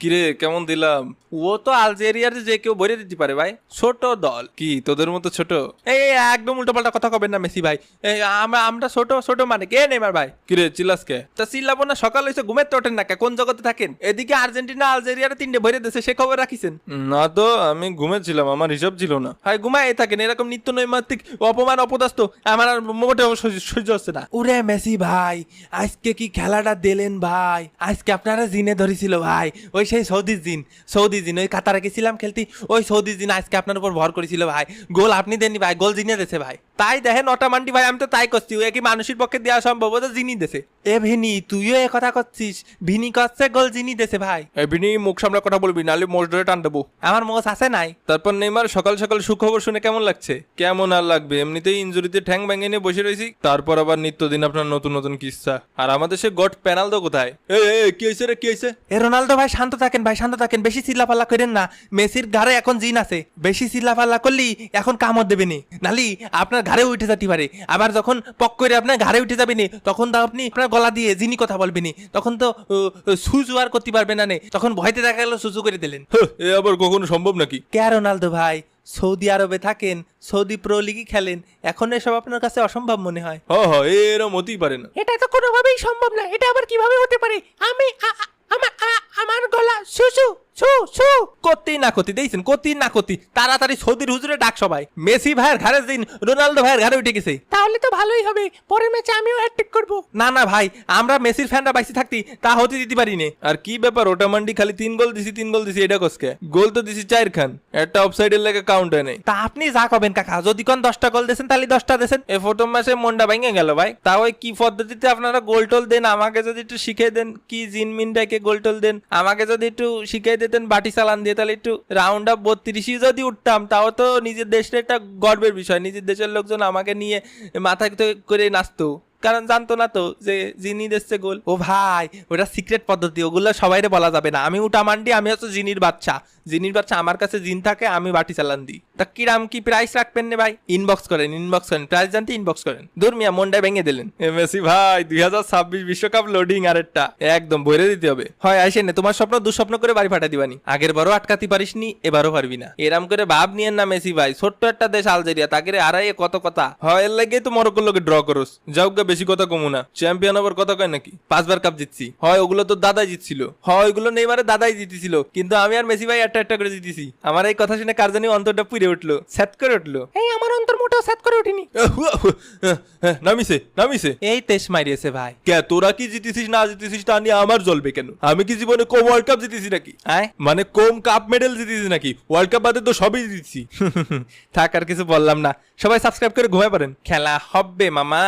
কিরে কেমন দিলাম? ও তো আলজেরিয়ার যে কেউ ভরে দিতে পারে ভাই, ছোট দল। কি তোদের মতো ছোট? এই একদম উল্টোপাল্টা কথা কবেন না মেসি ভাই। আমরা ছোট ছোট মানে কে নেইমার ভাই? কিরে চিল্লাস কে? তা চিল্লাবো না, সকাল হয়েছে ঘুমের তো ওঠেন না কে? কোন জগতে থাকেন? এদিকে আর্জেন্টিনা আলজেরিয়ার 3টে ভরে দিয়েছে, সে খবর রাখিছেন? না তো, আমি ঘুমেছিলাম, আমার হিসাব ছিল না। ভাই ঘুমায় থাকেন, এরকম নিত্য নৈমিত্তিক অপমান অপদস্থ আমার আর মোটেও সহ্য হচ্ছে না। ওরে মেসি ভাই, আজকে কি খেলাটা দিলেন ভাই? আজকে আপনারা জিনে ধরেছিল ভাই, ওই সেই সৌদি জিন ওই কাতারে গেছিলাম খেলতে, ওই সৌদি জিন আজকে আপনার উপর ভর করেছিল ভাই। গোল আপনি দেননি ভাই, গোল জিনে দেছে ভাই। তাই দেখেন অটামান্ডি ভাই, আমি তো তাই করছি, ও কি মানুষের পক্ষে দেওয়া সম্ভব? ও তো জিনি দেছে। এ ভিনি, তুইও এ কথা করছিস? ভিনি করছে গোল জিনি দেছে ভাই। এবিনি মুখ সামলা কথা বলবি, নাহলে মোষ ধরে টান দেবো। আমার মোষ আছে নাই? তারপর নেইমার সকাল সকাল সুখবর শুনে কেমন লাগছে? কেমন আর লাগবে, এমনিতেই ইনজুরিতে ঠ্যাং ভেঙে নিয়ে বসে রয়েছি, তারপর আবার নিত্যদিন আপনার নতুন নতুন কিস্সা। আর আমাদের সে গট পেনাল্ডো কোথায়? কি হয়েছে রে, কি হয়েছে? এ রোনালদো ভাই শান্ত থাকেন ভাই, শান্ত থাকেন, বেশি চিল্লাপাল্লা করেন না। মেসির ঘাড়ে এখন জিন আছে, বেশি চিল্লাপাল্লা করলি এখন কামড় দেবেনি, নালি আপনার ঘাড়ে উঠে যেতে পারে। আবার যখন পক করে আপনার ঘাড়ে উঠে যাবেনি, তখন তো আপনি আপনার গলা দিয়ে জিনি কথা বলবেনি, তখন তো সুজু আর করতে পারবে না, তখন ভয়তে দেখা গেল সুজু করে দিলেন। এ আবার কখনো সম্ভব নাকি? কে রোনালদো ভাই, সৌদি আরবে থাকেন, সৌদি প্রো লিগই খেলেন, এখন এসব আপনার কাছে অসম্ভব মনে হয়? এরম হতেই পারে না। এটা তো কোনোভাবেই সম্ভব না, এটা আবার কিভাবে হতে পারে? আমি আমার গলা সুসু সু সু করতেই না করতে দেখছেন, করতেই না করতে তাড়াতাড়ি সৌদির হুজুরে ডাক সবাই। মেসি ভাইয়ের ঘাড়ে দিন, রোনালদো ভাইয়ের ঘাড়ে উঠে গেছে। তাহলে তো ভালোই হবে, পরের ম্যাচে আমিও হ্যাটট্রিক করব। না না ভাই, আমরা মেসির ফ্যানরা বাইসে থাকতি তা হতে দিতে পারি নে। আর কি ব্যাপার, ওটা মান্ডি খালি 3 গোল দিছি 3 গোল দিছি, এটা কসকে? গোল তো দিছি 4 খান, একটা অফসাইডের লেগে কাউন্ট হয় নাই। তা আপনি যা করবেন কাকা, যদি কোন 10টা গোল দেন তাহলে 10টা দেন। এ প্রথম ম্যাচে মনটা ভেঙে গেল ভাই। তা ওই কি পদ্ধতিতে আপনারা গোল টোল দেন আমাকে যদি একটু শিখিয়ে দেন, কি জিনমিনটাকে গোল টোল দেন আমাকে যদি একটু শিখিয়ে দিতেন বাটি চালান দিয়ে, তাহলে একটু রাউন্ড আপ 32 যদি উঠতাম, তাও তো নিজের দেশের একটা গর্বের বিষয়, নিজের দেশের লোকজন আমাকে নিয়ে মাথায় করে নাচতো, কারণ জানতো না তো যে জিনি দিচ্ছে গোল। ও ভাই, ওটা সিক্রেট পদ্ধতি, ওগুলো সবাইরে বলা যাবে না। আমি উটা মান্ডি, আমি হচ্ছে জিনির বাচ্চা, আমার কাছে জিন থাকে, আমি বাটি চালান দিই। তা কিরাম কি প্রাইস রাখবেন নে ভাই? ইনবক্স করেন প্রাইস জানতে ইনবক্স করেন। দূর মিয়া, মনটা ভেঙে দিলেন। মেসি ভাই 2026 বিশ্বকাপ লোডিং আরেকটা একদম ভরে দিতে হবে। হয় আইসেন না, তোমার স্বপ্ন দুঃস্বপ্ন করে বাড়ি ফাটা দিবানি। আগের বারও আটকাতে পারিসনি, এবারও পারবি না। এরাম করে ভাব নিয়েন না মেসি ভাই, ছোট্ট একটা দেশ আলজেরিয়া, তাকে আড়াইয়ে কত কথা হয়, এর লাগে তো মরক্কোর লোকে ড্র করস। যাও গা, বেশি কথা কমু না। চ্যাম্পিয়ন আবার কথা কয় নাকি? 5বার কাপ জিতছি, হয় ওগুলো তো দাদাই জিতছিল, হয় ওইগুলো নেইমারে দাদাই জিতেছিল, কিন্তু আমি আর মেসি ভাই একটা করে জিতেছি। আমার এই কথা শুনে কার জানি অন্তরটা পুড়ে উঠলো, স্যাত করে উঠলো। এই আমার অন্তর মোটেও সেট করে উঠিনি। নামিছে এই তেজ মারিয়েছে ভাই। কে, তোরা কি জিতেছিস না জিতেছিস তা নিয়ে আমার জ্বলবে কেন? আমি কি জীবনে কম ওয়ার্ল্ড কাপ জিতেছি নাকি? মানে কম কাপ মেডেল জিতেছি নাকি? ওয়ার্ল্ড কাপ বাদে তো সবই জিতেছি। থাক আর কিছু বললাম না, সবাই সাবস্ক্রাইব করে ঘুমায় পারেন। খেলা হবে মামা।